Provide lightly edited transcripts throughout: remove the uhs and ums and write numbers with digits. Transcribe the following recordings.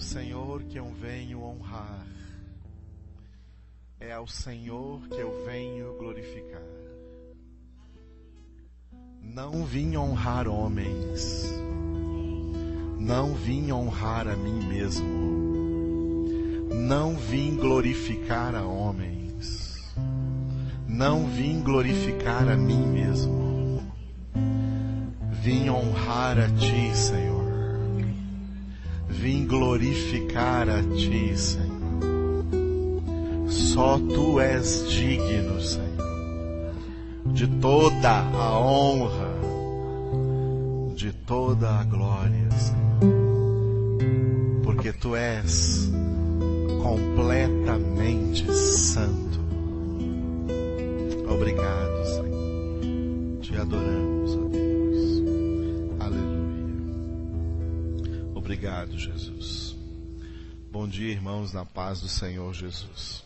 Senhor que eu venho honrar, é ao Senhor que eu venho glorificar. Não vim honrar homens, não vim honrar a mim mesmo, não vim glorificar a homens, não vim glorificar a mim mesmo, vim honrar a Ti, Senhor. Vim glorificar a Ti, Senhor. Só Tu és digno, Senhor, de toda a honra, de toda a glória, Senhor, porque Tu és completamente santo. Obrigado, Senhor. Te adoramos, ó Deus. Aleluia. Obrigado, Jesus. Bom dia, irmãos, na paz do Senhor Jesus.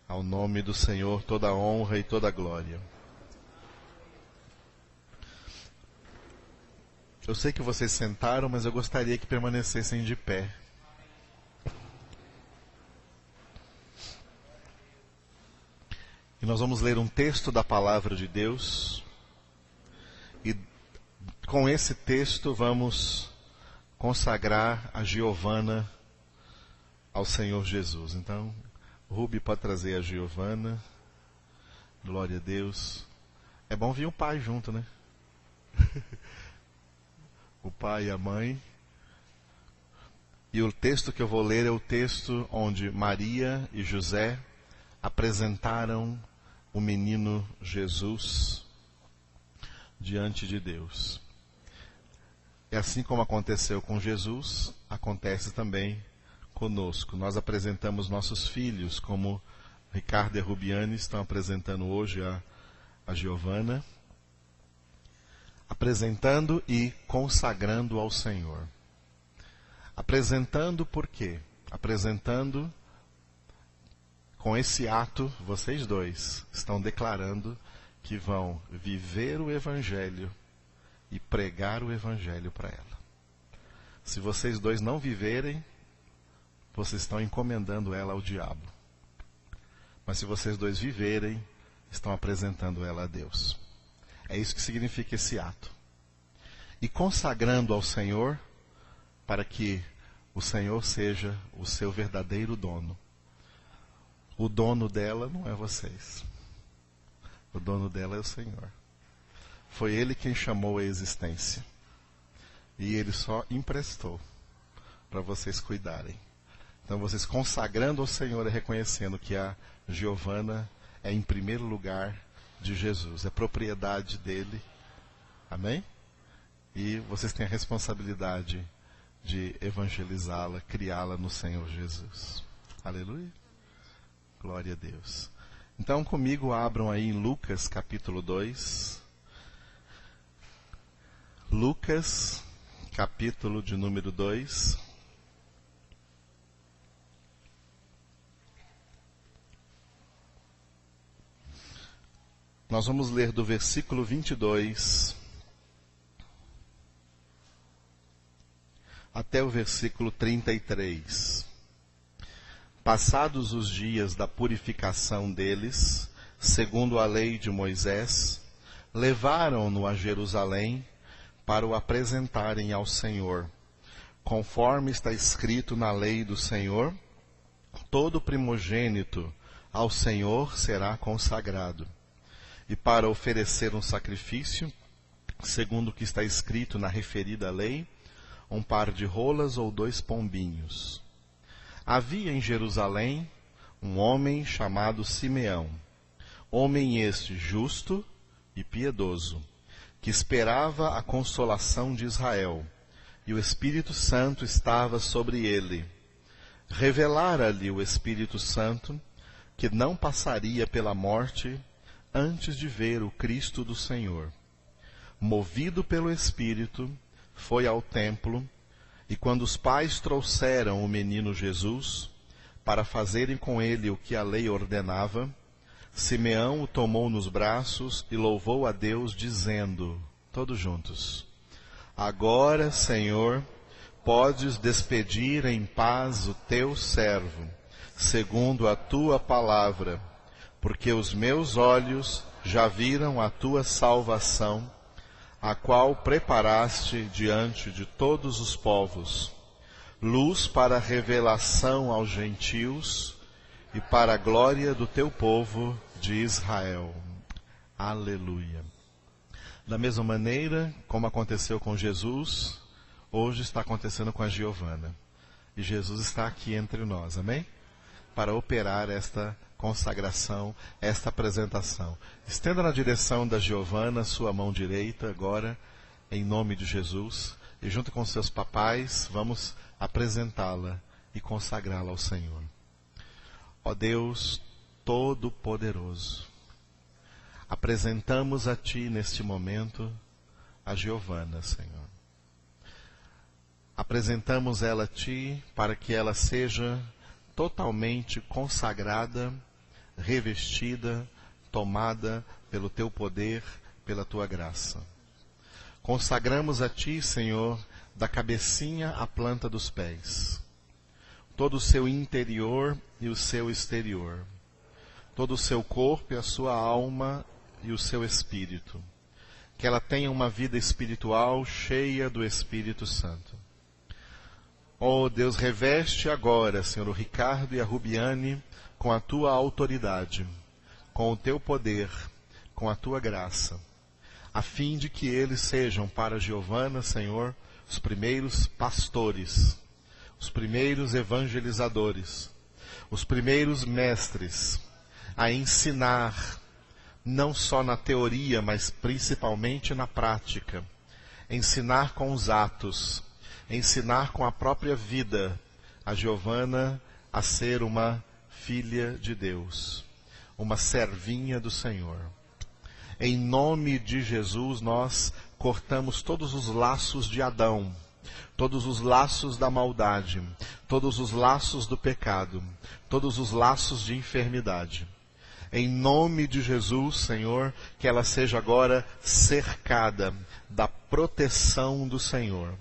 Ao nome do Senhor, toda a honra e toda a glória. Eu sei que vocês sentaram, mas eu gostaria que permanecessem de pé. E nós vamos ler um texto da palavra de Deus. E com esse texto vamos consagrar a Giovana ao Senhor Jesus. Então, Rubi pode trazer a Giovana. Glória a Deus. É bom vir o pai junto, né? O pai e a mãe. E o texto que eu vou ler é o texto onde Maria e José apresentaram o menino Jesus diante de Deus. E assim como aconteceu com Jesus, acontece também conosco. Nós apresentamos nossos filhos, como Ricardo e Rubiane estão apresentando hoje a Giovana, apresentando e consagrando ao Senhor. Apresentando por quê? Apresentando, com esse ato, vocês dois estão declarando que vão viver o Evangelho e pregar o Evangelho para ela. Se vocês dois não viverem, vocês estão encomendando ela ao diabo. Mas se vocês dois viverem, estão apresentando ela a Deus. É isso que significa esse ato. E consagrando ao Senhor, para que o Senhor seja o seu verdadeiro dono. O dono dela não é vocês. O dono dela é o Senhor. Foi Ele quem chamou a existência. E Ele só emprestou para vocês cuidarem. Então vocês consagrando ao Senhor e reconhecendo que a Giovana é em primeiro lugar de Jesus. É propriedade dEle. Amém? E vocês têm a responsabilidade de evangelizá-la, criá-la no Senhor Jesus. Aleluia. Glória a Deus. Então comigo abram aí em Lucas capítulo 2. Lucas, capítulo de número 2. Nós vamos ler do versículo 22 até o versículo 33. Passados os dias da purificação deles, segundo a lei de Moisés, levaram-no a Jerusalém para o apresentarem ao Senhor. Conforme está escrito na lei do Senhor, todo primogênito ao Senhor será consagrado. E para oferecer um sacrifício, segundo o que está escrito na referida lei, um par de rolas ou 2 pombinhos. Havia em Jerusalém um homem chamado Simeão, homem este justo e piedoso, que esperava a consolação de Israel, e o Espírito Santo estava sobre ele. Revelara-lhe o Espírito Santo que não passaria pela morte antes de ver o Cristo do Senhor. Movido pelo Espírito, foi ao templo, e quando os pais trouxeram o menino Jesus, para fazerem com ele o que a lei ordenava, Simeão o tomou nos braços e louvou a Deus, dizendo, todos juntos: Agora, Senhor, podes despedir em paz o teu servo, segundo a tua palavra, porque os meus olhos já viram a tua salvação, a qual preparaste diante de todos os povos, luz para a revelação aos gentios e para a glória do teu povo de Israel. Aleluia. Da mesma maneira como aconteceu com Jesus, hoje está acontecendo com a Giovana. E Jesus está aqui entre nós, amém? Para operar esta consagração, esta apresentação. Estenda na direção da Giovana sua mão direita agora, em nome de Jesus, e junto com seus papais, vamos apresentá-la e consagrá-la ao Senhor. Ó Deus Todo-Poderoso, apresentamos a Ti neste momento a Giovana, Senhor. Apresentamos ela a Ti para que ela seja totalmente consagrada, revestida, tomada pelo Teu poder, pela Tua graça. Consagramos a Ti, Senhor, da cabecinha à planta dos pés, todo o seu interior e o seu exterior, todo o seu corpo e a sua alma e o seu espírito, que ela tenha uma vida espiritual cheia do Espírito Santo. Oh Deus, reveste agora, Senhor, o Ricardo e a Rubiane com a Tua autoridade, com o Teu poder, com a Tua graça, a fim de que eles sejam para Giovana, Senhor, os primeiros pastores, os primeiros evangelizadores, os primeiros mestres a ensinar, não só na teoria, mas principalmente na prática, ensinar com os atos, ensinar com a própria vida a Giovana a ser uma filha de Deus, uma servinha do Senhor. Em nome de Jesus, nós cortamos todos os laços de Adão, todos os laços da maldade, todos os laços do pecado, todos os laços de enfermidade. Em nome de Jesus, Senhor, que ela seja agora cercada da proteção do Senhor.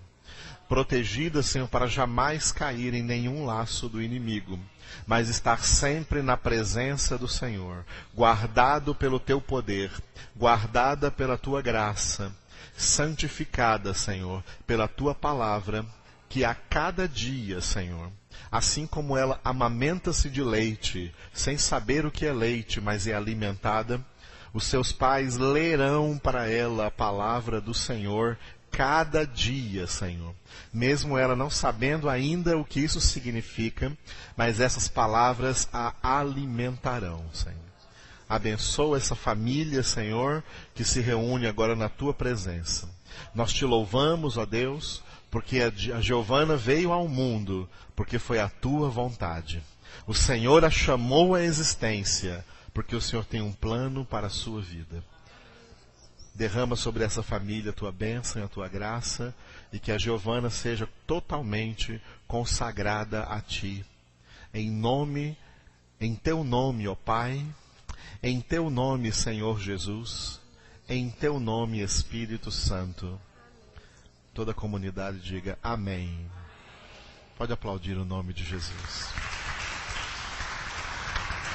Protegida, Senhor, para jamais cair em nenhum laço do inimigo, mas estar sempre na presença do Senhor, guardado pelo Teu poder, guardada pela Tua graça, santificada, Senhor, pela Tua palavra, que a cada dia, Senhor, assim como ela amamenta-se de leite, sem saber o que é leite, mas é alimentada, os seus pais lerão para ela a palavra do Senhor cada dia, Senhor. Mesmo ela não sabendo ainda o que isso significa, mas essas palavras a alimentarão, Senhor. Abençoa essa família, Senhor, que se reúne agora na Tua presença. Nós Te louvamos, ó Deus, porque a Giovana veio ao mundo, porque foi a Tua vontade. O Senhor a chamou à existência, porque o Senhor tem um plano para a sua vida. Derrama sobre essa família a Tua bênção e a Tua graça, e que a Giovana seja totalmente consagrada a Ti. Em Teu nome, ó Pai, em Teu nome, Senhor Jesus, em Teu nome, Espírito Santo. Toda a comunidade diga amém. Pode aplaudir o nome de Jesus.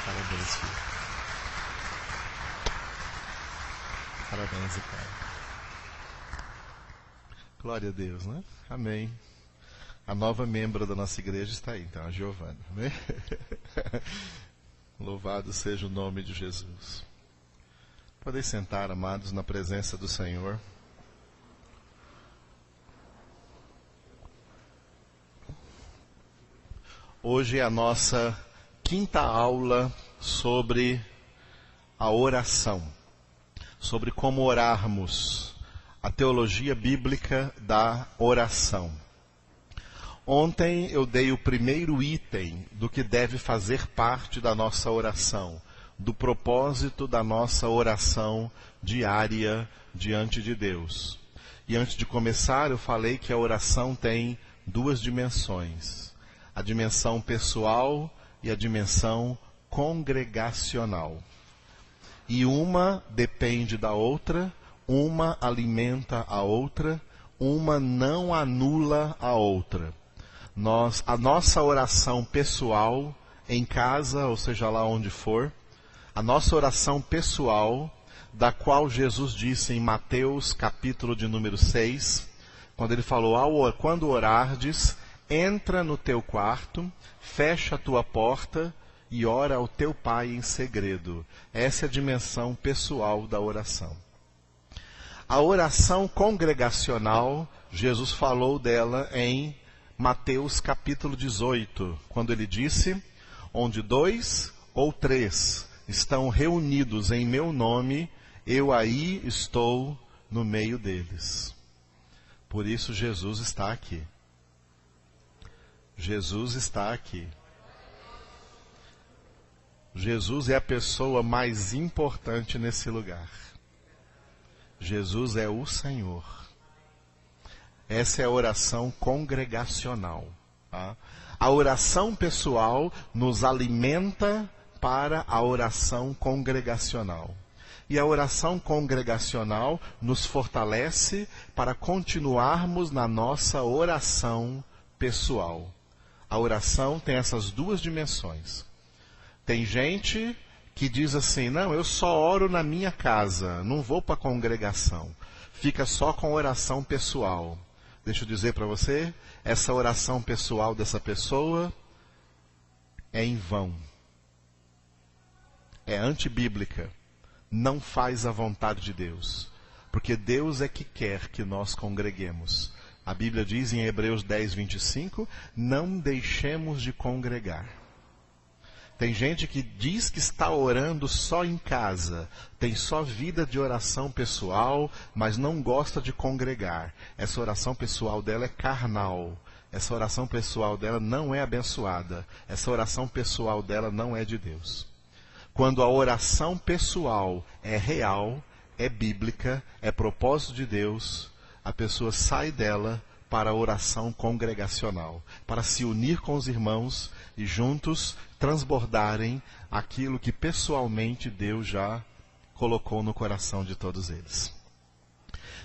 Parabéns, filho. Parabéns, Ricardo. Glória a Deus, né? Amém. A nova membro da nossa igreja está aí, então, a Giovana. Né? Louvado seja o nome de Jesus. Podem sentar, amados, na presença do Senhor. Hoje é a nossa quinta aula sobre a oração, sobre como orarmos, a teologia bíblica da oração. Ontem eu dei o primeiro item do que deve fazer parte da nossa oração, do propósito da nossa oração diária diante de Deus. E antes de começar, eu falei que a oração tem duas dimensões: a dimensão pessoal e a dimensão congregacional. E uma depende da outra, uma alimenta a outra, uma não anula a outra. A nossa oração pessoal, em casa, ou seja lá onde for, a nossa oração pessoal, da qual Jesus disse em Mateus capítulo de número 6, quando ele falou, quando orardes, entra no teu quarto, fecha a tua porta e ora ao teu Pai em segredo. Essa é a dimensão pessoal da oração. A oração congregacional, Jesus falou dela em Mateus capítulo 18, quando ele disse, onde 2 ou 3 estão reunidos em meu nome, eu aí estou no meio deles. Por isso Jesus está aqui. Jesus está aqui. Jesus é a pessoa mais importante nesse lugar. Jesus é o Senhor. Essa é a oração congregacional. Tá? A oração pessoal nos alimenta para a oração congregacional. E a oração congregacional nos fortalece para continuarmos na nossa oração pessoal. A oração tem essas duas dimensões. Tem gente que diz assim, não, eu só oro na minha casa, não vou para a congregação. Fica só com oração pessoal. Deixa eu dizer para você, essa oração pessoal dessa pessoa é em vão. É antibíblica. Não faz a vontade de Deus. Porque Deus é que quer que nós congreguemos. A Bíblia diz em Hebreus 10, 25, não deixemos de congregar. Tem gente que diz que está orando só em casa, tem só vida de oração pessoal, mas não gosta de congregar. Essa oração pessoal dela é carnal. Essa oração pessoal dela não é abençoada. Essa oração pessoal dela não é de Deus. Quando a oração pessoal é real, é bíblica, é propósito de Deus, a pessoa sai dela para a oração congregacional, para se unir com os irmãos e juntos transbordarem aquilo que pessoalmente Deus já colocou no coração de todos eles.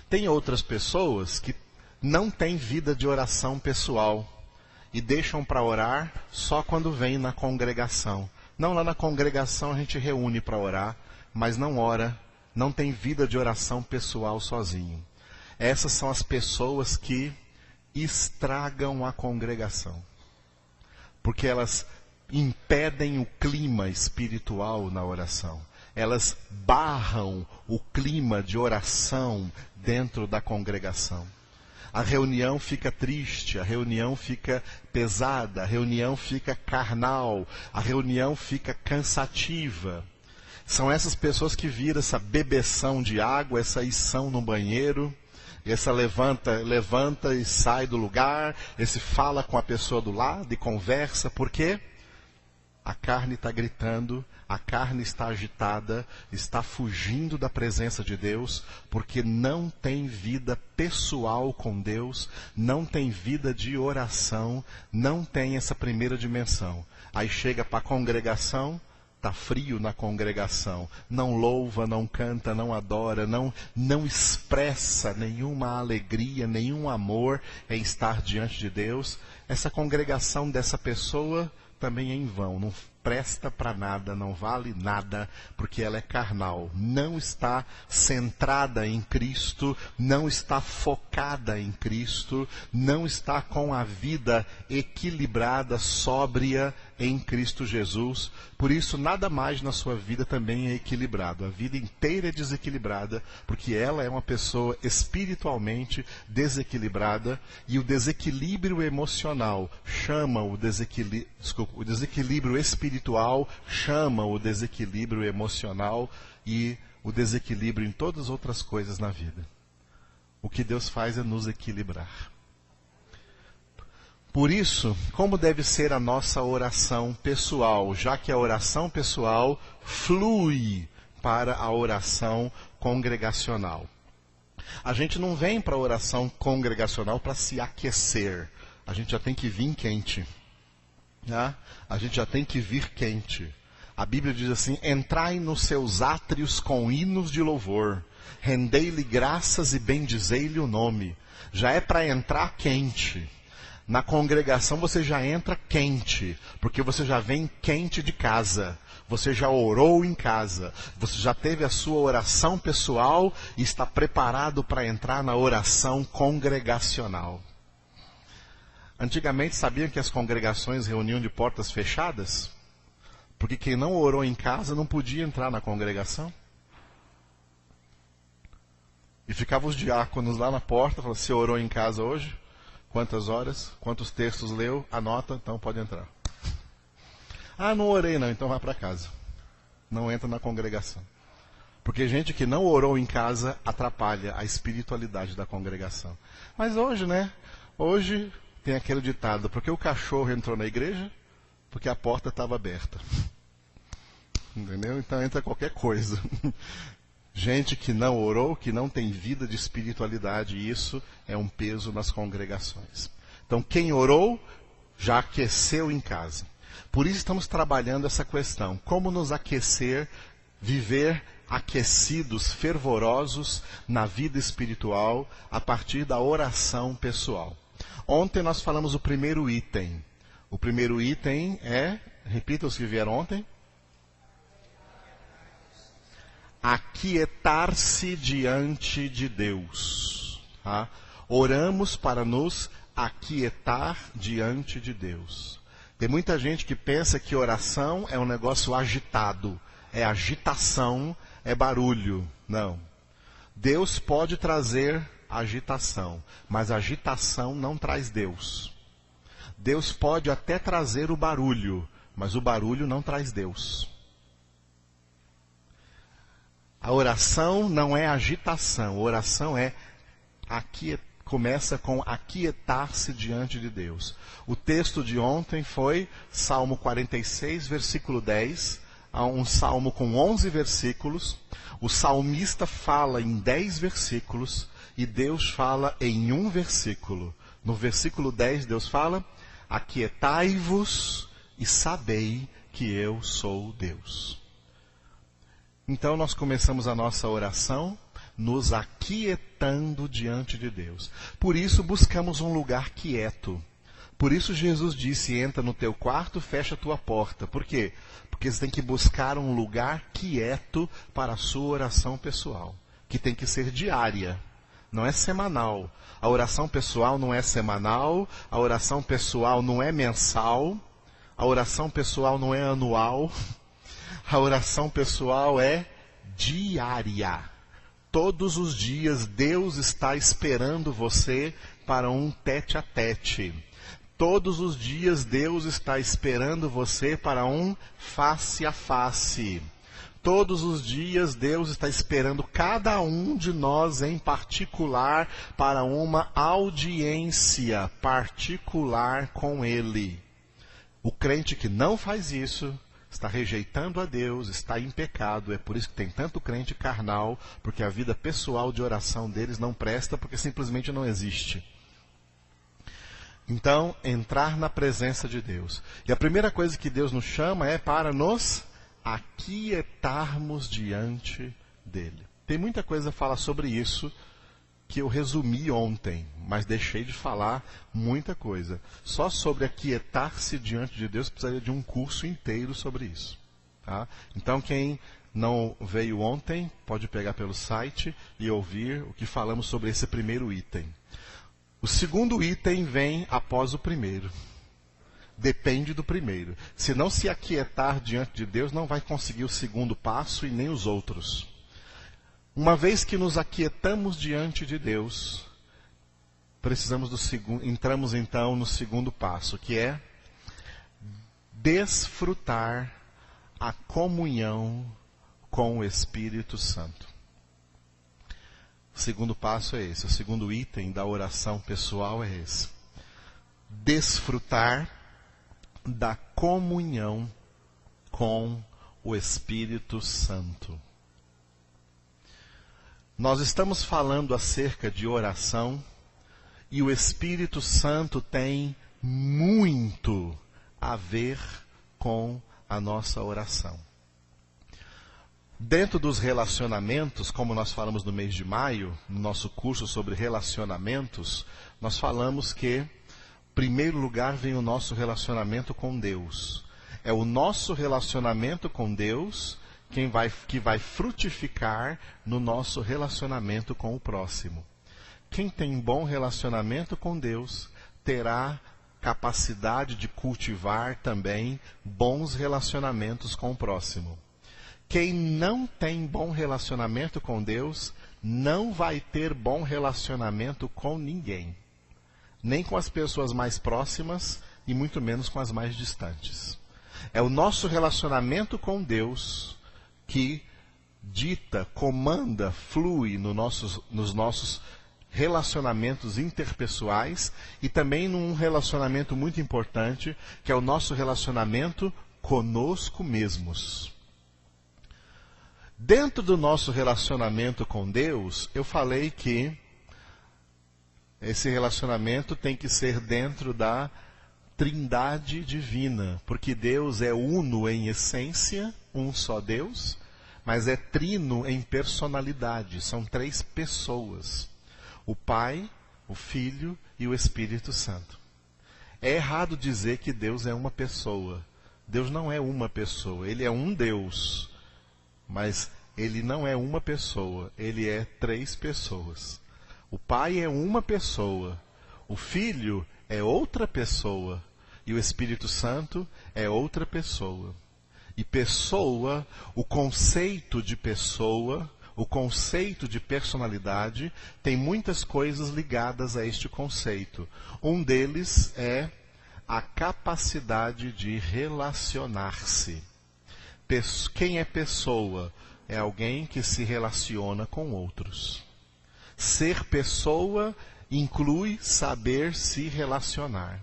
Tem outras pessoas que não têm vida de oração pessoal e deixam para orar só quando vem na congregação. Não, lá na congregação a gente reúne para orar, mas não ora, não tem vida de oração pessoal sozinho. Essas são as pessoas que estragam a congregação. Porque elas impedem o clima espiritual na oração. Elas barram o clima de oração dentro da congregação. A reunião fica triste, a reunião fica pesada, a reunião fica carnal, a reunião fica cansativa. São essas pessoas que viram essa bebeção de água, essa ição no banheiro, essa levanta e sai do lugar, esse fala com a pessoa do lado e conversa, por quê? A carne está gritando, a carne está agitada, está fugindo da presença de Deus, porque não tem vida pessoal com Deus, não tem vida de oração, não tem essa primeira dimensão. Aí chega para a congregação, está frio na congregação, não louva, não canta, não adora, não expressa nenhuma alegria, nenhum amor em estar diante de Deus. Essa congregação dessa pessoa também é em vão, não presta para nada, não vale nada, porque ela é carnal, não está centrada em Cristo, não está focada em Cristo, não está com a vida equilibrada, sóbria em Cristo Jesus. Por isso, nada mais na sua vida também é equilibrado. A vida inteira é desequilibrada, porque ela é uma pessoa espiritualmente desequilibrada, e o desequilíbrio emocional chama o desequilíbrio espiritual chama o desequilíbrio emocional e o desequilíbrio em todas as outras coisas na vida. O que Deus faz é nos equilibrar. Por isso, como deve ser a nossa oração pessoal, já que a oração pessoal flui para a oração congregacional. A gente não vem para a oração congregacional para se aquecer. A gente já tem que vir quente. A gente já tem que vir quente. A Bíblia diz assim: entrai nos seus átrios com hinos de louvor, rendei-lhe graças e bendizei-lhe o nome. Já é para entrar quente. Na congregação você já entra quente, porque você já vem quente de casa. Você já orou em casa, você já teve a sua oração pessoal e está preparado para entrar na oração congregacional. Antigamente sabiam que as congregações reuniam de portas fechadas? Porque quem não orou em casa não podia entrar na congregação. E ficavam os diáconos lá na porta, falando: você orou em casa hoje? Quantas horas? Quantos textos leu? Anota, então pode entrar. Ah, não orei não, então vá para casa. Não entra na congregação. Porque gente que não orou em casa atrapalha a espiritualidade da congregação. Mas hoje, né? Hoje tem aquele ditado: porque o cachorro entrou na igreja? Porque a porta estava aberta. Entendeu? Então entra qualquer coisa. Gente que não orou, que não tem vida de espiritualidade, e isso é um peso nas congregações. Então quem orou, já aqueceu em casa. Por isso estamos trabalhando essa questão: como nos aquecer, viver aquecidos, fervorosos na vida espiritual, a partir da oração pessoal. Ontem nós falamos o primeiro item. O primeiro item é, repita os que vieram ontem: aquietar-se diante de Deus. Tá? Oramos para nos aquietar diante de Deus. Tem muita gente que pensa que oração é um negócio agitado, é agitação, é barulho. Não. Deus pode trazer agitação, mas agitação não traz Deus. Deus pode até trazer o barulho, mas o barulho não traz Deus. A oração não é agitação, a oração é começa com aquietar-se diante de Deus. O texto de ontem foi Salmo 46, versículo 10, um salmo com 11 versículos. O salmista fala em 10 versículos e Deus fala em um versículo. No versículo 10 Deus fala: aquietai-vos e sabei que eu sou Deus. Então nós começamos a nossa oração nos aquietando diante de Deus. Por isso buscamos um lugar quieto. Por isso Jesus disse: entra no teu quarto, fecha a tua porta. Por quê? Porque você tem que buscar um lugar quieto para a sua oração pessoal, que tem que ser diária, não é semanal. A oração pessoal não é semanal, a oração pessoal não é mensal, a oração pessoal não é anual. A oração pessoal é diária. Todos os dias Deus está esperando você para um tete-a-tete. Todos os dias Deus está esperando você para um face-a-face. Todos os dias Deus está esperando cada um de nós em particular para uma audiência particular com Ele. O crente que não faz isso está rejeitando a Deus, está em pecado. É por isso que tem tanto crente carnal, porque a vida pessoal de oração deles não presta, porque simplesmente não existe. Então, entrar na presença de Deus. E a primeira coisa que Deus nos chama é para nos aquietarmos diante dele. Tem muita coisa a falar sobre isso que eu resumi ontem, mas deixei de falar muita coisa. Só sobre aquietar-se diante de Deus precisaria de um curso inteiro sobre isso. Tá? Então quem não veio ontem, pode pegar pelo site e ouvir o que falamos sobre esse primeiro item. O segundo item vem após o primeiro. Depende do primeiro. Se não se aquietar diante de Deus, não vai conseguir o segundo passo e nem os outros. Uma vez que nos aquietamos diante de Deus, entramos então no segundo passo, que é desfrutar a comunhão com o Espírito Santo. O segundo passo é esse, o segundo item da oração pessoal é esse. Desfrutar da comunhão com o Espírito Santo. Nós estamos falando acerca de oração e o Espírito Santo tem muito a ver com a nossa oração. Dentro dos relacionamentos, como nós falamos no mês de maio, no nosso curso sobre relacionamentos, nós falamos que, em primeiro lugar, vem o nosso relacionamento com Deus. É o nosso relacionamento com Deus que vai frutificar no nosso relacionamento com o próximo. Quem tem bom relacionamento com Deus terá capacidade de cultivar também bons relacionamentos com o próximo. Quem não tem bom relacionamento com Deus não vai ter bom relacionamento com ninguém, nem com as pessoas mais próximas e muito menos com as mais distantes. É o nosso relacionamento com Deus que dita, comanda, flui nos nossos relacionamentos interpessoais e também num relacionamento muito importante, que é o nosso relacionamento conosco mesmos. Dentro do nosso relacionamento com Deus, eu falei que esse relacionamento tem que ser dentro da Trindade divina, porque Deus é uno em essência, um só Deus, mas é trino em personalidade, são 3 pessoas: o Pai, o Filho e o Espírito Santo. É errado dizer que Deus é uma pessoa. Deus não é uma pessoa, Ele é um Deus. Mas Ele não é uma pessoa, Ele é 3 pessoas. O Pai é uma pessoa, o Filho é outra pessoa e o Espírito Santo é outra pessoa. E pessoa, o conceito de pessoa, o conceito de personalidade, tem muitas coisas ligadas a este conceito. Um deles é a capacidade de relacionar-se. Quem é pessoa? É alguém que se relaciona com outros. Ser pessoa inclui saber se relacionar.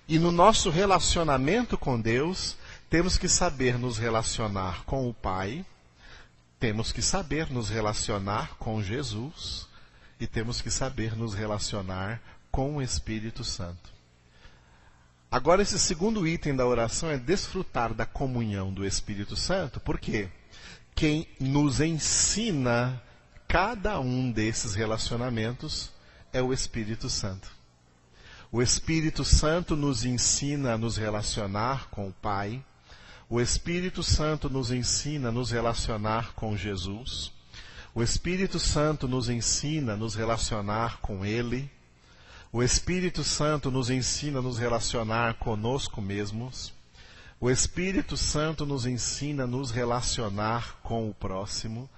E no nosso relacionamento com Deus, temos que saber nos relacionar com o Pai, temos que saber nos relacionar com Jesus e temos que saber nos relacionar com o Espírito Santo. Agora, esse segundo item da oração é desfrutar da comunhão do Espírito Santo, porque quem nos ensina cada um desses relacionamentos é o Espírito Santo. O Espírito Santo nos ensina a nos relacionar com o Pai. O Espírito Santo nos ensina a nos relacionar com Jesus. O Espírito Santo nos ensina a nos relacionar com Ele. O Espírito Santo nos ensina a nos relacionar conosco mesmos. O Espírito Santo nos ensina a nos relacionar com o próximo.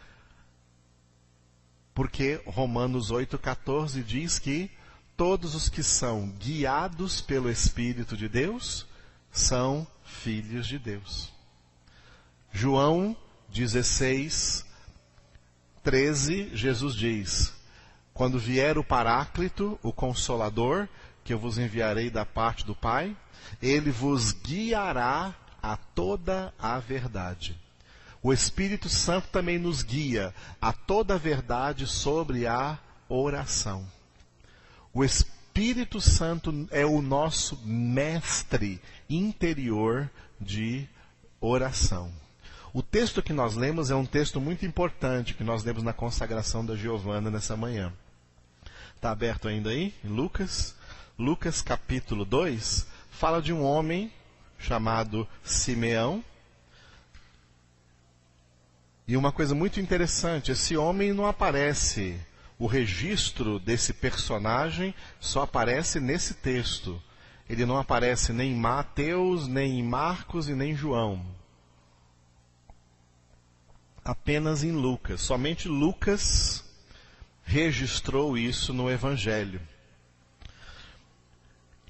Porque Romanos 8,14 diz que todos os que são guiados pelo Espírito de Deus são filhos de Deus. João 16:13, Jesus diz: quando vier o Paráclito, o Consolador, que eu vos enviarei da parte do Pai, ele vos guiará a toda a verdade. O Espírito Santo também nos guia a toda a verdade sobre a oração. O Espírito Santo é o nosso mestre interior de oração. O texto que nós lemos é um texto muito importante, que nós lemos na consagração da Giovana nessa manhã. Está aberto ainda aí? Lucas capítulo 2, fala de um homem chamado Simeão. E uma coisa muito interessante, esse homem não aparece, o registro desse personagem só aparece nesse texto. Ele não aparece nem em Mateus, nem em Marcos e nem em João. Apenas em Lucas. Somente Lucas registrou isso no Evangelho.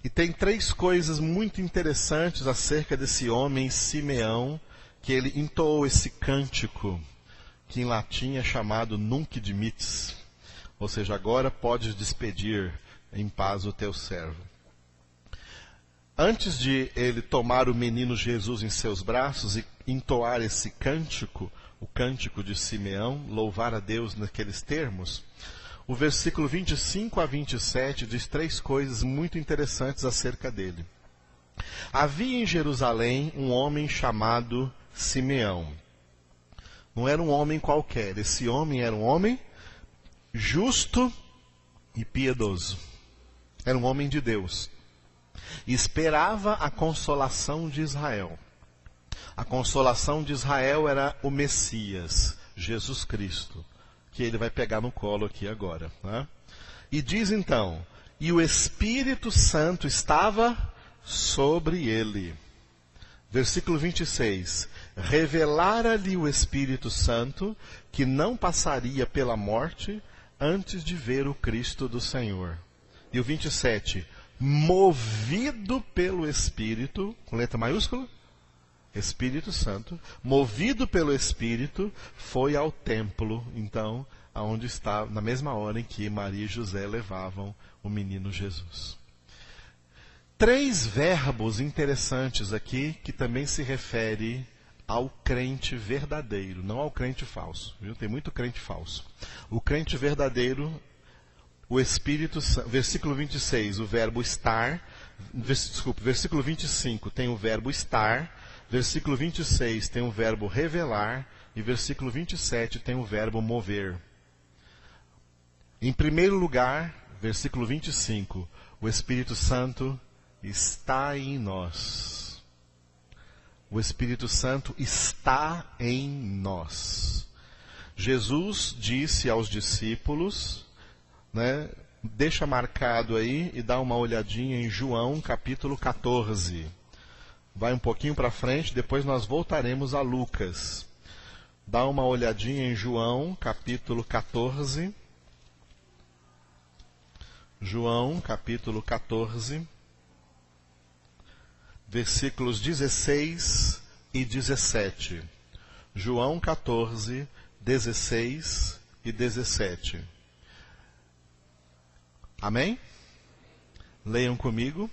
E tem 3 coisas muito interessantes acerca desse homem Simeão, que ele entoou esse cântico, que em latim é chamado Nunc Dimittis, ou seja, agora podes despedir em paz o teu servo. Antes de ele tomar o menino Jesus em seus braços e entoar esse cântico, o cântico de Simeão, louvar a Deus naqueles termos, o versículo 25 a 27 diz 3 coisas muito interessantes acerca dele. Havia em Jerusalém um homem chamado Simeão. Não era um homem qualquer. Esse homem era um homem justo e piedoso. Era um homem de Deus. E esperava a consolação de Israel. A consolação de Israel era o Messias, Jesus Cristo, que ele vai pegar no colo aqui agora, né? E diz então, e o Espírito Santo estava sobre ele. Versículo 26. Revelara-lhe o Espírito Santo que não passaria pela morte antes de ver o Cristo do Senhor. E o 27. Movido pelo Espírito, com letra maiúscula, Espírito Santo, movido pelo Espírito, foi ao templo, então, aonde está, na mesma hora em que Maria e José levavam o menino Jesus. 3 verbos interessantes aqui, que também se refere ao crente verdadeiro, não ao crente falso. Viu? Tem muito crente falso. O crente verdadeiro, o Espírito Santo, versículo 26, o verbo estar, versículo 25 tem o verbo estar, versículo 26 tem o verbo revelar, e versículo 27 tem o verbo mover. Em primeiro lugar, versículo 25, o Espírito Santo está em nós. O Espírito Santo está em nós. Jesus disse aos discípulos, né, deixa marcado aí e dá uma olhadinha em João capítulo 14. Vai um pouquinho para frente, depois nós voltaremos a Lucas. Dá uma olhadinha em João capítulo 14. João capítulo 14. Versículos 16 e 17. João 14, 16 e 17. Amém? Leiam comigo.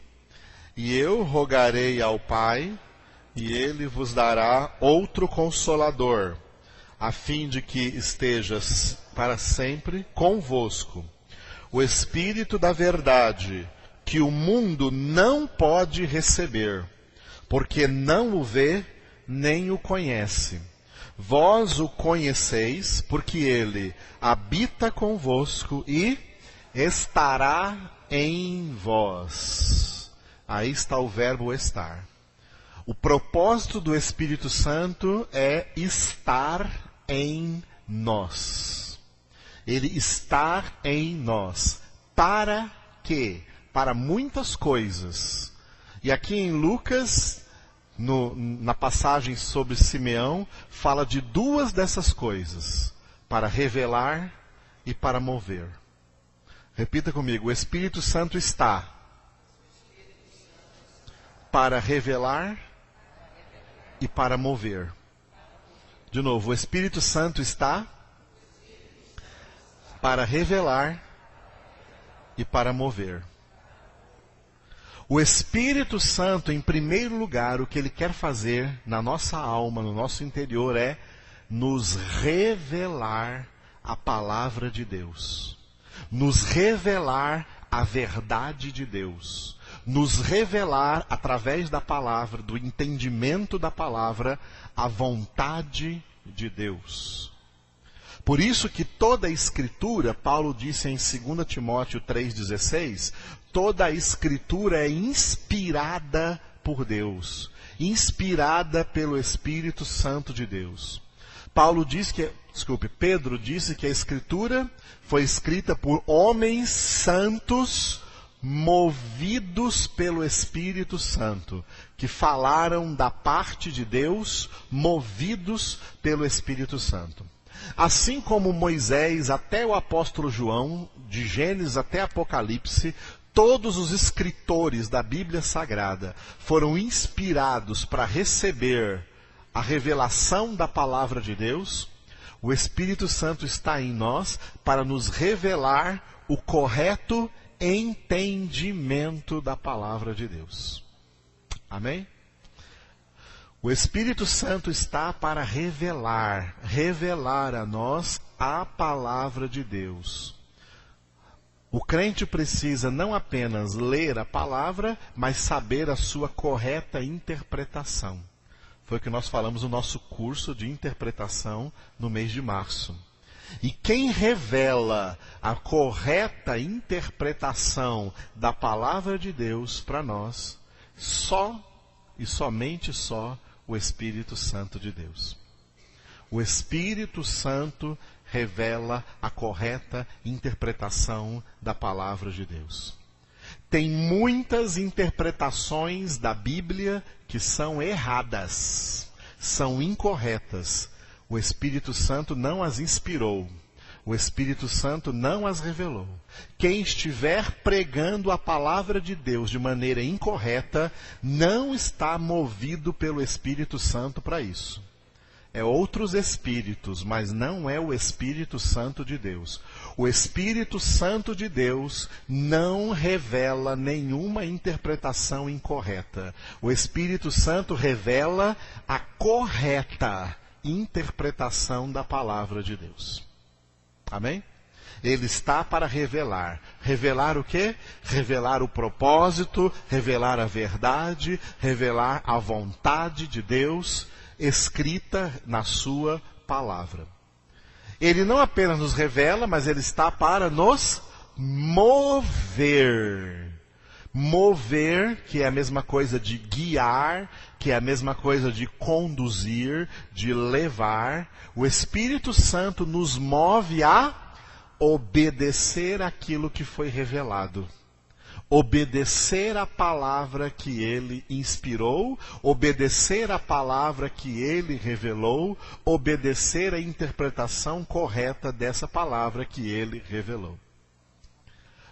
E eu rogarei ao Pai, e Ele vos dará outro Consolador, a fim de que estejas para sempre convosco. O Espírito da verdade, que o mundo não pode receber, porque não o vê nem o conhece. Vós o conheceis, porque ele habita convosco e estará em vós. Aí está o verbo estar. O propósito do Espírito Santo é estar em nós. Ele está em nós. Para quê? Para muitas coisas. E aqui em Lucas, na passagem sobre Simeão, fala de 2 dessas coisas. Para revelar e para mover. Repita comigo, o Espírito Santo está para revelar e para mover. De novo, o Espírito Santo está para revelar e para mover. O Espírito Santo, em primeiro lugar, o que ele quer fazer na nossa alma, no nosso interior, é nos revelar a palavra de Deus. Nos revelar a verdade de Deus. Nos revelar, através da palavra, do entendimento da palavra, a vontade de Deus. Por isso que toda a Escritura, Paulo disse em 2 Timóteo 3,16, toda a Escritura é inspirada por Deus, inspirada pelo Espírito Santo de Deus. Pedro disse que a Escritura foi escrita por homens santos, movidos pelo Espírito Santo, que falaram da parte de Deus, movidos pelo Espírito Santo. Assim como Moisés até o apóstolo João, de Gênesis até Apocalipse, todos os escritores da Bíblia Sagrada foram inspirados para receber a revelação da palavra de Deus. O Espírito Santo está em nós para nos revelar o correto entendimento da palavra de Deus. Amém? O Espírito Santo está para revelar a nós a palavra de Deus. O crente precisa não apenas ler a palavra, mas saber a sua correta interpretação. Foi o que nós falamos no nosso curso de interpretação no mês de março. E quem revela a correta interpretação da palavra de Deus para nós, só e somente só o Espírito Santo de Deus. O Espírito Santo revela a correta interpretação da palavra de Deus. Tem muitas interpretações da Bíblia que são erradas, são incorretas. O Espírito Santo não as inspirou. O Espírito Santo não as revelou. Quem estiver pregando a palavra de Deus de maneira incorreta, não está movido pelo Espírito Santo para isso. É outros espíritos, mas não é o Espírito Santo de Deus. O Espírito Santo de Deus não revela nenhuma interpretação incorreta. O Espírito Santo revela a correta interpretação da palavra de Deus. Amém? Ele está para revelar. Revelar o quê? Revelar o propósito, revelar a verdade, revelar a vontade de Deus escrita na sua palavra. Ele não apenas nos revela, mas ele está para nos mover. Mover, que é a mesma coisa de guiar, que é a mesma coisa de conduzir, de levar. O Espírito Santo nos move a obedecer aquilo que foi revelado. Obedecer a palavra que ele inspirou, obedecer a palavra que ele revelou, obedecer a interpretação correta dessa palavra que ele revelou.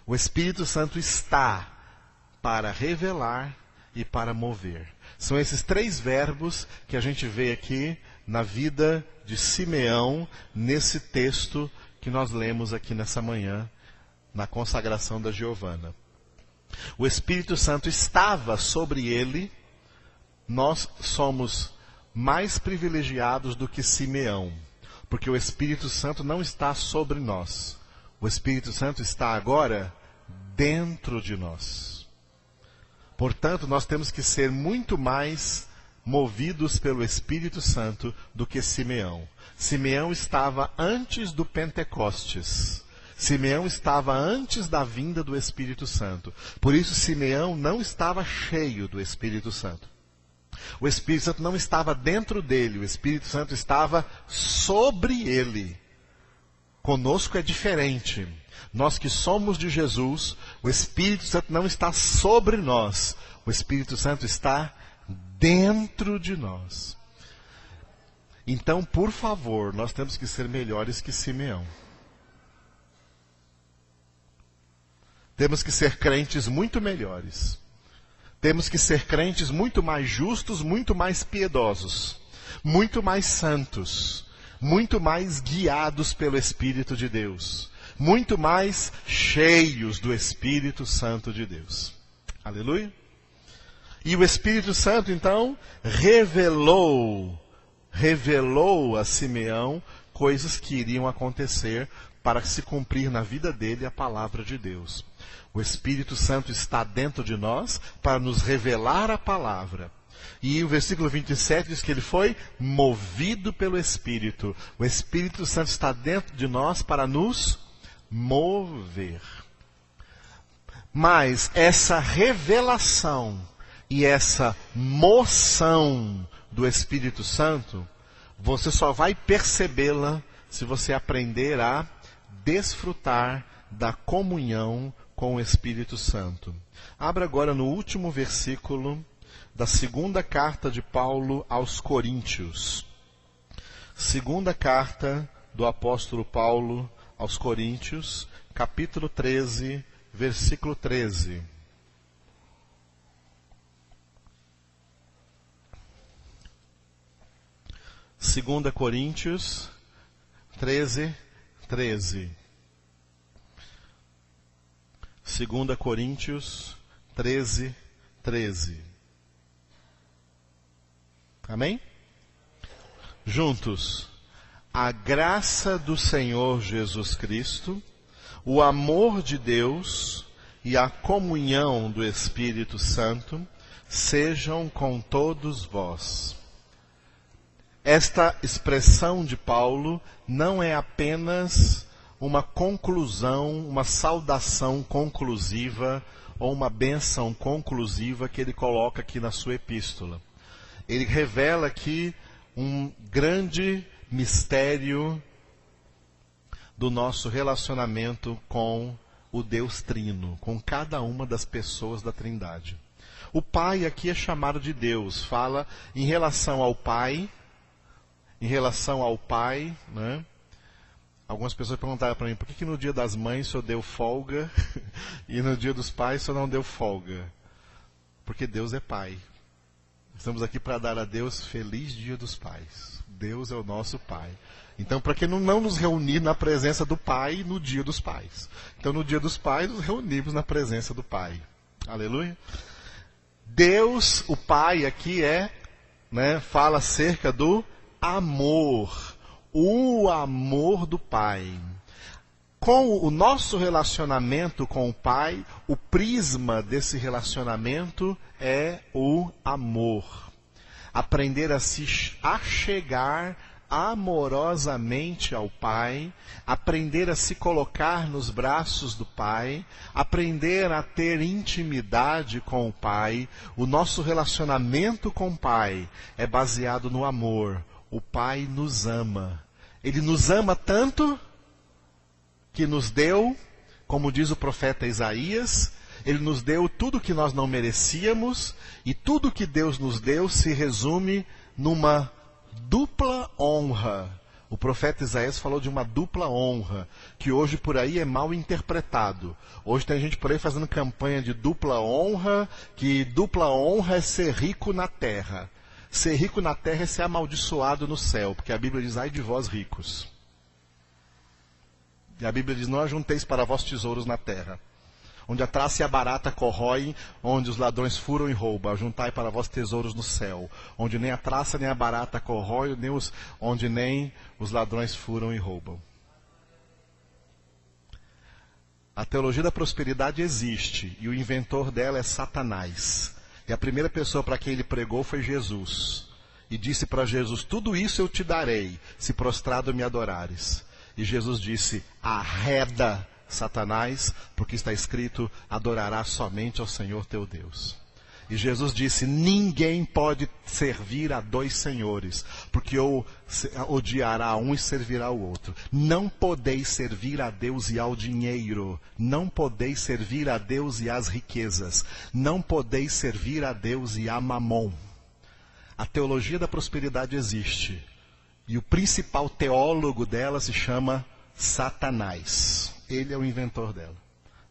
O Espírito Santo está para revelar e para mover. São esses três verbos que a gente vê aqui na vida de Simeão, nesse texto que nós lemos aqui nessa manhã, na consagração da Giovana. O Espírito Santo estava sobre ele. Nós somos mais privilegiados do que Simeão, porque o Espírito Santo não está sobre nós. O Espírito Santo está agora dentro de nós. Portanto, nós temos que ser muito mais movidos pelo Espírito Santo do que Simeão. Simeão estava antes do Pentecostes. Simeão estava antes da vinda do Espírito Santo. Por isso, Simeão não estava cheio do Espírito Santo. O Espírito Santo não estava dentro dele, o Espírito Santo estava sobre ele. Conosco é diferente. Nós que somos de Jesus, o Espírito Santo não está sobre nós. O Espírito Santo está dentro de nós. Então, por favor, nós temos que ser melhores que Simeão. Temos que ser crentes muito melhores. Temos que ser crentes muito mais justos, muito mais piedosos, muito mais santos, muito mais guiados pelo Espírito de Deus, muito mais cheios do Espírito Santo de Deus. Aleluia? E o Espírito Santo, então, revelou a Simeão coisas que iriam acontecer para se cumprir na vida dele a palavra de Deus. O Espírito Santo está dentro de nós para nos revelar a palavra. E o versículo 27 diz que ele foi movido pelo Espírito. O Espírito Santo está dentro de nós para nos mover. Mas essa revelação e essa moção do Espírito Santo, você só vai percebê-la se você aprender a desfrutar da comunhão com o Espírito Santo. Abra agora no último versículo da segunda carta de Paulo aos Coríntios. Segunda carta do apóstolo Paulo aos Coríntios, capítulo 13, versículo 13. Segunda Coríntios 13, 13. 2 Coríntios 13, 13. Amém? Juntos. A graça do Senhor Jesus Cristo, o amor de Deus e a comunhão do Espírito Santo sejam com todos vós. Esta expressão de Paulo não é apenas uma conclusão, uma saudação conclusiva ou uma bênção conclusiva que ele coloca aqui na sua epístola. Ele revela aqui um grande mistério do nosso relacionamento com o Deus Trino, com cada uma das pessoas da Trindade. O Pai aqui é chamado de Deus, fala em relação ao Pai, né? Algumas pessoas perguntaram para mim, por que no dia das mães o senhor deu folga e no dia dos pais o senhor não deu folga? Porque Deus é Pai. Estamos aqui para dar a Deus feliz dia dos pais. Deus é o nosso Pai. Então, para que não nos reunir na presença do Pai no dia dos pais? Então, no dia dos pais, nos reunimos na presença do Pai. Aleluia. Deus, o Pai, aqui fala acerca do amor. O amor do Pai. Com o nosso relacionamento com o Pai, o prisma desse relacionamento é o amor. Aprender a se achegar amorosamente ao Pai, aprender a se colocar nos braços do Pai, aprender a ter intimidade com o Pai. O nosso relacionamento com o Pai é baseado no amor. O Pai nos ama. Ele nos ama tanto que nos deu, como diz o profeta Isaías, Ele nos deu tudo que nós não merecíamos, e tudo que Deus nos deu se resume numa dupla honra. O profeta Isaías falou de uma dupla honra, que hoje por aí é mal interpretado. Hoje tem gente por aí fazendo campanha de dupla honra, que dupla honra é ser rico na terra. Ser rico na terra é ser amaldiçoado no céu, porque a Bíblia diz, ai de vós ricos. E a Bíblia diz, não ajunteis para vós tesouros na terra, onde a traça e a barata corroem, onde os ladrões furam e roubam. Ajuntai para vós tesouros no céu, onde nem a traça nem a barata corroem, onde nem os ladrões furam e roubam. A teologia da prosperidade existe, e o inventor dela é Satanás. E a primeira pessoa para quem ele pregou foi Jesus. E disse para Jesus, tudo isso eu te darei, se prostrado me adorares. E Jesus disse, arreda, Satanás, porque está escrito, adorarás somente ao Senhor teu Deus. E Jesus disse, ninguém pode servir a dois senhores, porque ou odiará um e servirá o outro. Não podeis servir a Deus e ao dinheiro. Não podeis servir a Deus e às riquezas. Não podeis servir a Deus e a Mamon. A teologia da prosperidade existe. E o principal teólogo dela se chama Satanás. Ele é o inventor dela.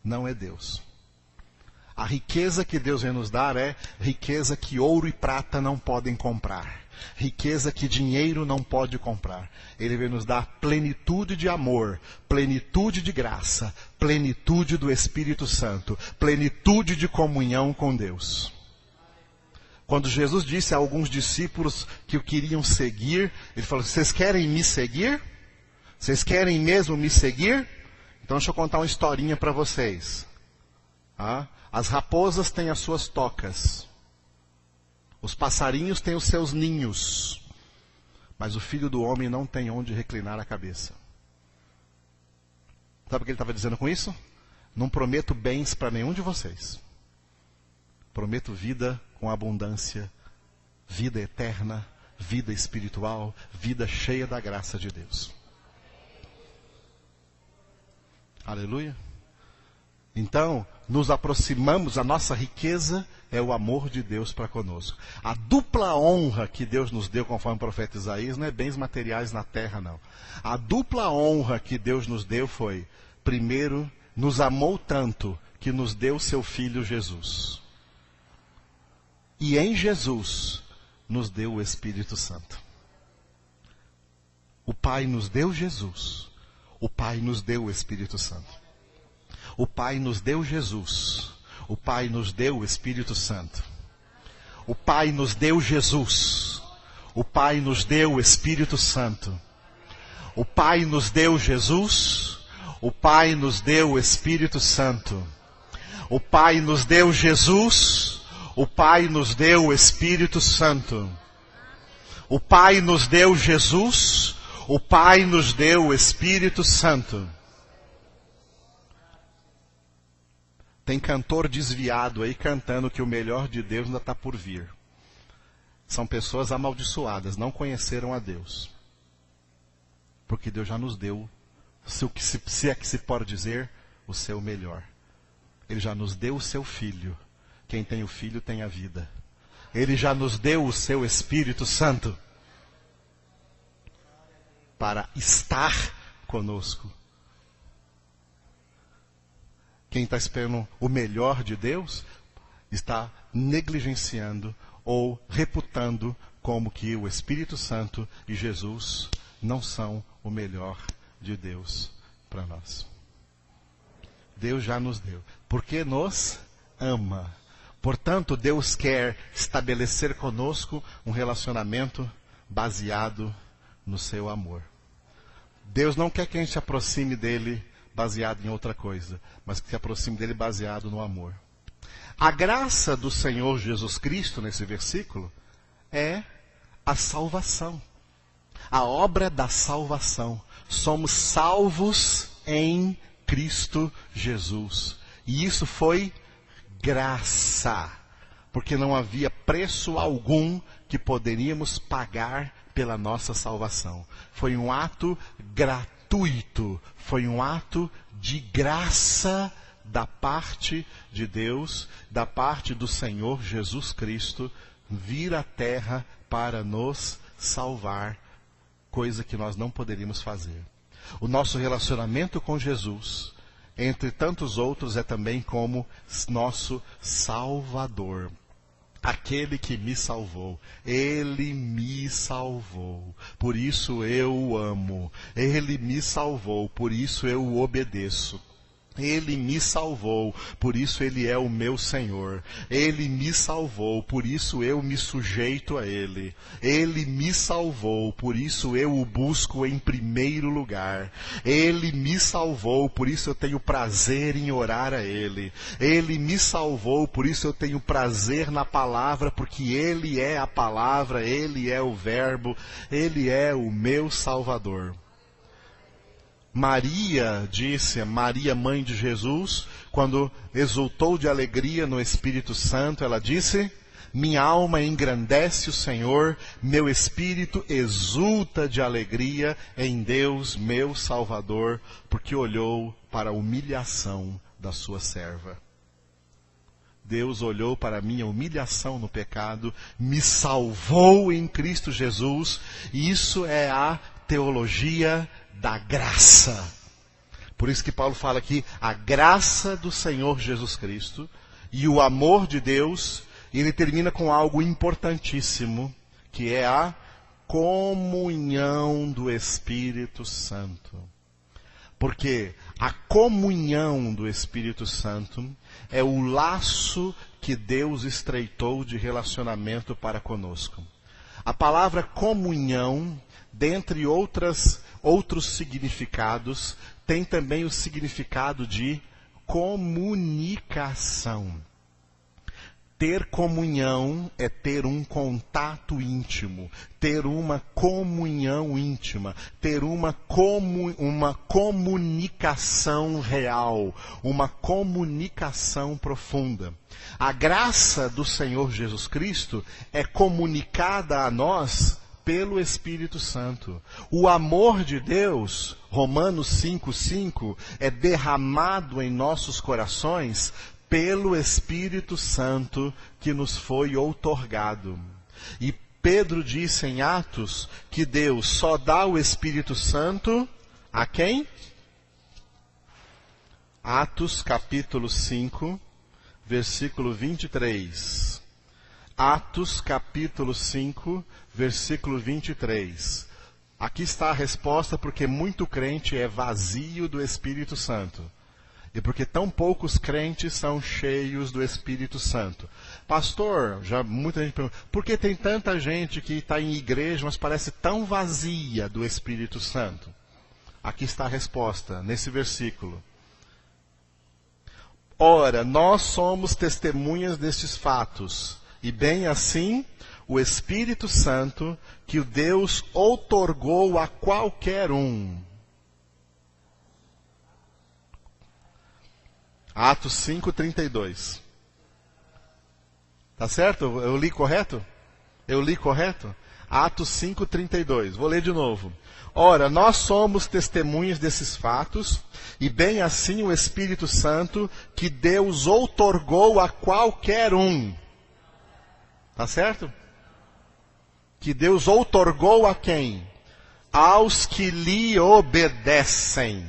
Não é Deus. A riqueza que Deus vem nos dar é riqueza que ouro e prata não podem comprar. Riqueza que dinheiro não pode comprar. Ele vem nos dar plenitude de amor, plenitude de graça, plenitude do Espírito Santo, plenitude de comunhão com Deus. Quando Jesus disse a alguns discípulos que o queriam seguir, ele falou, vocês querem me seguir? Vocês querem mesmo me seguir? Então deixa eu contar uma historinha para vocês. As raposas têm as suas tocas. Os passarinhos têm os seus ninhos. Mas o Filho do Homem não tem onde reclinar a cabeça. Sabe o que ele estava dizendo com isso? Não prometo bens para nenhum de vocês. Prometo vida com abundância, vida eterna, vida espiritual, vida cheia da graça de Deus. Aleluia. Então, nos aproximamos, a nossa riqueza é o amor de Deus para conosco. A dupla honra que Deus nos deu, conforme o profeta Isaías, não é bens materiais na terra, não. A dupla honra que Deus nos deu foi, primeiro, nos amou tanto que nos deu seu Filho Jesus. E em Jesus, nos deu o Espírito Santo. O Pai nos deu Jesus. O Pai nos deu o Espírito Santo. O Pai nos deu Jesus. O Pai nos deu o Espírito Santo. O Pai nos deu Jesus. O Pai nos deu o Espírito Santo. O Pai nos deu Jesus. O Pai nos deu o Espírito Santo. O Pai nos deu Jesus. O Pai nos deu o Espírito Santo. O Pai nos deu Jesus. O Pai nos deu o Espírito Santo. Tem cantor desviado aí cantando que o melhor de Deus ainda está por vir. São pessoas amaldiçoadas, não conheceram a Deus. Porque Deus já nos deu, se é que se pode dizer, o seu melhor. Ele já nos deu o seu Filho. Quem tem o Filho tem a vida. Ele já nos deu o seu Espírito Santo para estar conosco. Quem está esperando o melhor de Deus está negligenciando ou reputando como que o Espírito Santo e Jesus não são o melhor de Deus para nós. Deus já nos deu, porque nos ama. Portanto, Deus quer estabelecer conosco um relacionamento baseado no seu amor. Deus não quer que a gente se aproxime dele baseado em outra coisa, mas que se aproxime dele baseado no amor. A graça do Senhor Jesus Cristo, nesse versículo, é a salvação. A obra da salvação. Somos salvos em Cristo Jesus. E isso foi graça. Porque não havia preço algum que poderíamos pagar pela nossa salvação. Foi um ato gratuito. Foi um ato de graça da parte de Deus, da parte do Senhor Jesus Cristo, vir à terra para nos salvar, coisa que nós não poderíamos fazer. O nosso relacionamento com Jesus, entre tantos outros, é também como nosso Salvador. Aquele que me salvou, Ele me salvou, por isso eu o amo. Ele me salvou, por isso eu o obedeço. Ele me salvou, por isso Ele é o meu Senhor. Ele me salvou, por isso eu me sujeito a Ele. Ele me salvou, por isso eu o busco em primeiro lugar. Ele me salvou, por isso eu tenho prazer em orar a Ele. Ele me salvou, por isso eu tenho prazer na palavra, porque Ele é a palavra, Ele é o verbo, Ele é o meu Salvador. Maria disse, Maria, mãe de Jesus, quando exultou de alegria no Espírito Santo, ela disse: minha alma engrandece o Senhor, meu espírito exulta de alegria em Deus, meu Salvador, porque olhou para a humilhação da sua serva. Deus olhou para a minha humilhação no pecado, me salvou em Cristo Jesus, e isso é a teologia da graça. Por isso que Paulo fala aqui, a graça do Senhor Jesus Cristo e o amor de Deus, e ele termina com algo importantíssimo, que é a comunhão do Espírito Santo. Porque a comunhão do Espírito Santo é o laço que Deus estreitou de relacionamento para conosco. A palavra comunhão, dentre outros significados, tem também o significado de comunicação. Ter comunhão é ter um contato íntimo, ter uma comunhão íntima, ter uma comunicação real, uma comunicação profunda. A graça do Senhor Jesus Cristo é comunicada a nós pelo Espírito Santo. O amor de Deus, Romanos 5:5, é derramado em nossos corações pelo Espírito Santo que nos foi outorgado. E Pedro disse em Atos que Deus só dá o Espírito Santo a quem? Atos capítulo 5, versículo 23. Atos capítulo 5, versículo 23. Aqui está a resposta, porque muito crente é vazio do Espírito Santo. E porque tão poucos crentes são cheios do Espírito Santo. Pastor, já muita gente pergunta, por que tem tanta gente que está em igreja, mas parece tão vazia do Espírito Santo? Aqui está a resposta, nesse versículo. Ora, nós somos testemunhas destes fatos, e bem assim o Espírito Santo que o Deus outorgou a qualquer um. Atos 5:32. Tá certo? Eu li correto? Eu li correto? Atos 5:32. Vou ler de novo. Ora, nós somos testemunhas desses fatos, e bem assim o Espírito Santo que Deus outorgou a qualquer um. Tá certo? Que Deus outorgou a quem? Aos que lhe obedecem.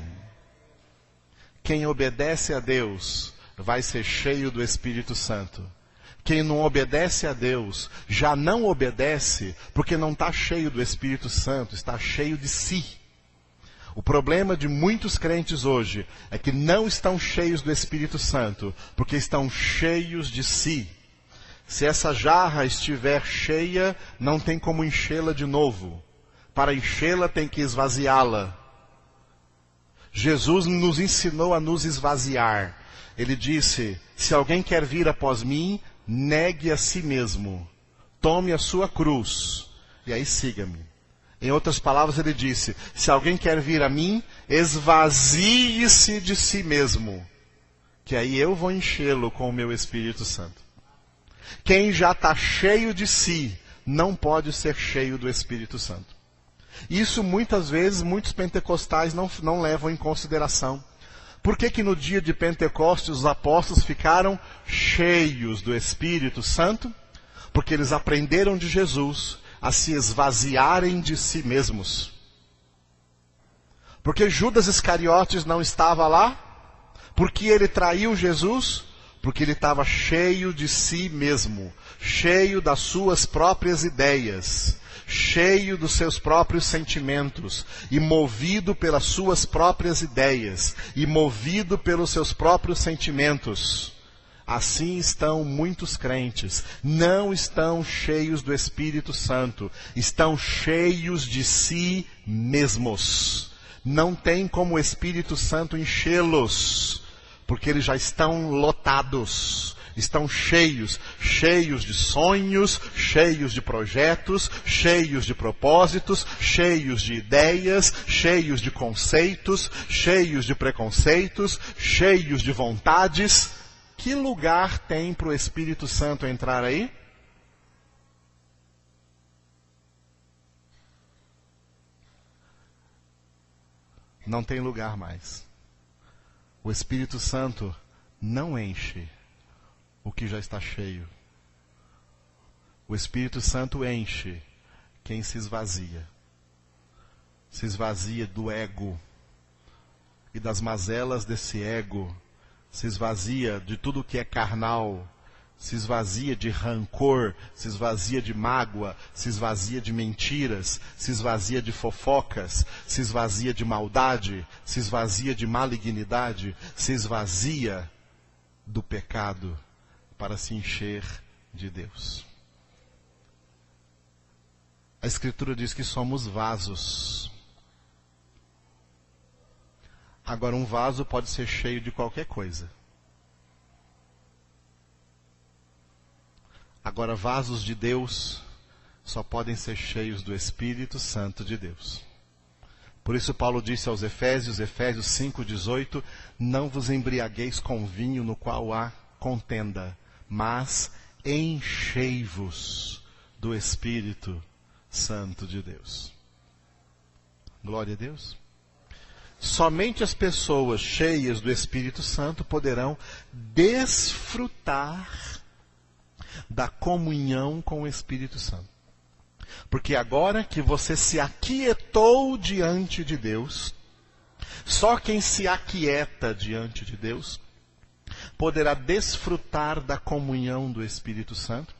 Quem obedece a Deus vai ser cheio do Espírito Santo. Quem não obedece a Deus já não obedece porque não está cheio do Espírito Santo, está cheio de si. O problema de muitos crentes hoje é que não estão cheios do Espírito Santo porque estão cheios de si. Se essa jarra estiver cheia, não tem como enchê-la de novo. Para enchê-la tem que esvaziá-la. Jesus nos ensinou a nos esvaziar. Ele disse, se alguém quer vir após mim, negue a si mesmo. Tome a sua cruz. E aí siga-me. Em outras palavras ele disse, se alguém quer vir a mim, esvazie-se de si mesmo. Que aí eu vou enchê-lo com o meu Espírito Santo. Quem já está cheio de si, não pode ser cheio do Espírito Santo. Isso muitas vezes, muitos pentecostais não levam em consideração. Por que no dia de Pentecostes os apóstolos ficaram cheios do Espírito Santo? Porque eles aprenderam de Jesus a se esvaziarem de si mesmos. Porque Judas Iscariotes não estava lá? Porque ele traiu Jesus? Porque ele estava cheio de si mesmo, cheio das suas próprias ideias, cheio dos seus próprios sentimentos, e movido pelas suas próprias ideias, e movido pelos seus próprios sentimentos. Assim estão muitos crentes, não estão cheios do Espírito Santo, estão cheios de si mesmos. Não tem como o Espírito Santo enchê-los, porque eles já estão lotados, estão cheios de sonhos, cheios de projetos, cheios de propósitos, cheios de ideias, cheios de conceitos, cheios de preconceitos, cheios de vontades. Que lugar tem para o Espírito Santo entrar aí? Não tem lugar mais. O Espírito Santo não enche o que já está cheio. O Espírito Santo enche quem se esvazia. Se esvazia do ego e das mazelas desse ego. Se esvazia de tudo que é carnal. Se esvazia de rancor, se esvazia de mágoa, se esvazia de mentiras, se esvazia de fofocas, se esvazia de maldade, se esvazia de malignidade, se esvazia do pecado para se encher de Deus. A Escritura diz que somos vasos. Agora, um vaso pode ser cheio de qualquer coisa. Agora, vasos de Deus só podem ser cheios do Espírito Santo de Deus. Por isso Paulo disse aos Efésios 5:18, não vos embriagueis com vinho no qual há contenda, mas enchei-vos do Espírito Santo de Deus. Glória a Deus. Somente as pessoas cheias do Espírito Santo poderão desfrutar da comunhão com o Espírito Santo. Porque agora que você se aquietou diante de Deus, só quem se aquieta diante de Deus poderá desfrutar da comunhão do Espírito Santo.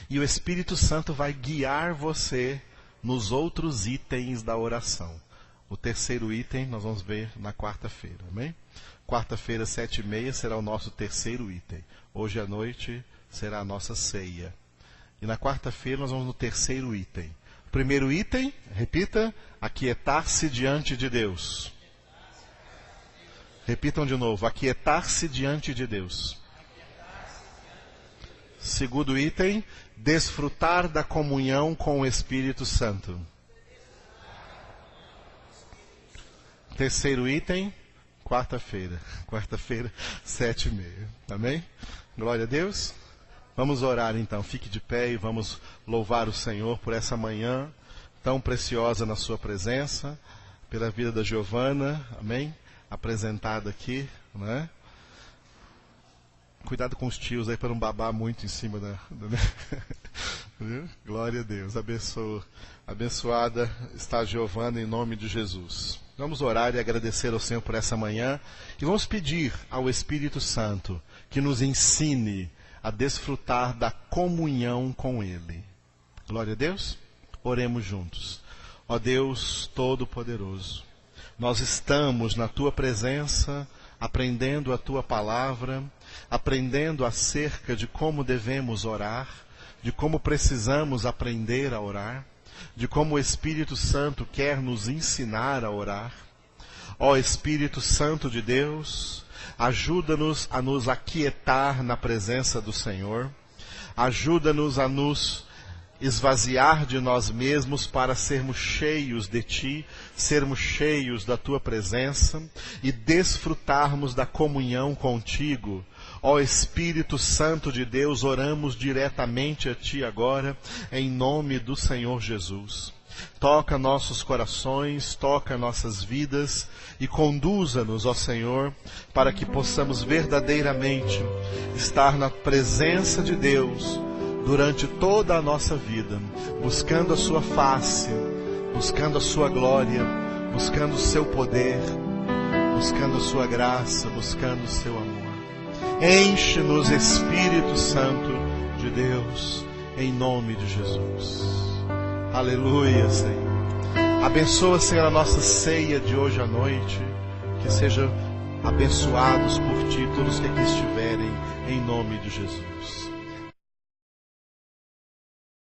E o Espírito Santo vai guiar você nos outros itens da oração. O terceiro item nós vamos ver na quarta-feira, amém? Quarta-feira, 7h30, será o nosso terceiro item. Hoje à noite será a nossa ceia. E na quarta-feira nós vamos no terceiro item. Primeiro item, repita, aquietar-se diante de Deus. Repitam de novo, aquietar-se diante de Deus. Segundo item, desfrutar da comunhão com o Espírito Santo. Terceiro item, quarta-feira, 7h30. Amém? Glória a Deus. Vamos orar então, fique de pé e vamos louvar o Senhor por essa manhã tão preciosa na sua presença, pela vida da Giovana, amém? Apresentada aqui, né? Cuidado com os tios aí para não babar muito em cima da glória a Deus, abençoada está a Giovana em nome de Jesus. Vamos orar e agradecer ao Senhor por essa manhã e vamos pedir ao Espírito Santo que nos ensine a desfrutar da comunhão com Ele. Glória a Deus. Oremos juntos. Ó Deus Todo-Poderoso, nós estamos na Tua presença, aprendendo a Tua palavra, aprendendo acerca de como devemos orar, de como precisamos aprender a orar, de como o Espírito Santo quer nos ensinar a orar. Ó Espírito Santo de Deus, ajuda-nos a nos aquietar na presença do Senhor, ajuda-nos a nos esvaziar de nós mesmos para sermos cheios de Ti, sermos cheios da Tua presença e desfrutarmos da comunhão contigo. Ó Espírito Santo de Deus, oramos diretamente a Ti agora, em nome do Senhor Jesus. Toca nossos corações, toca nossas vidas e conduza-nos, ó Senhor, para que possamos verdadeiramente estar na presença de Deus durante toda a nossa vida, buscando a Sua face, buscando a Sua glória, buscando o Seu poder, buscando a Sua graça, buscando o Seu amor. Enche-nos, Espírito Santo de Deus, em nome de Jesus. Aleluia, Senhor. Abençoa, Senhor, a nossa ceia de hoje à noite, que sejam abençoados por Ti todos que aqui estiverem, em nome de Jesus.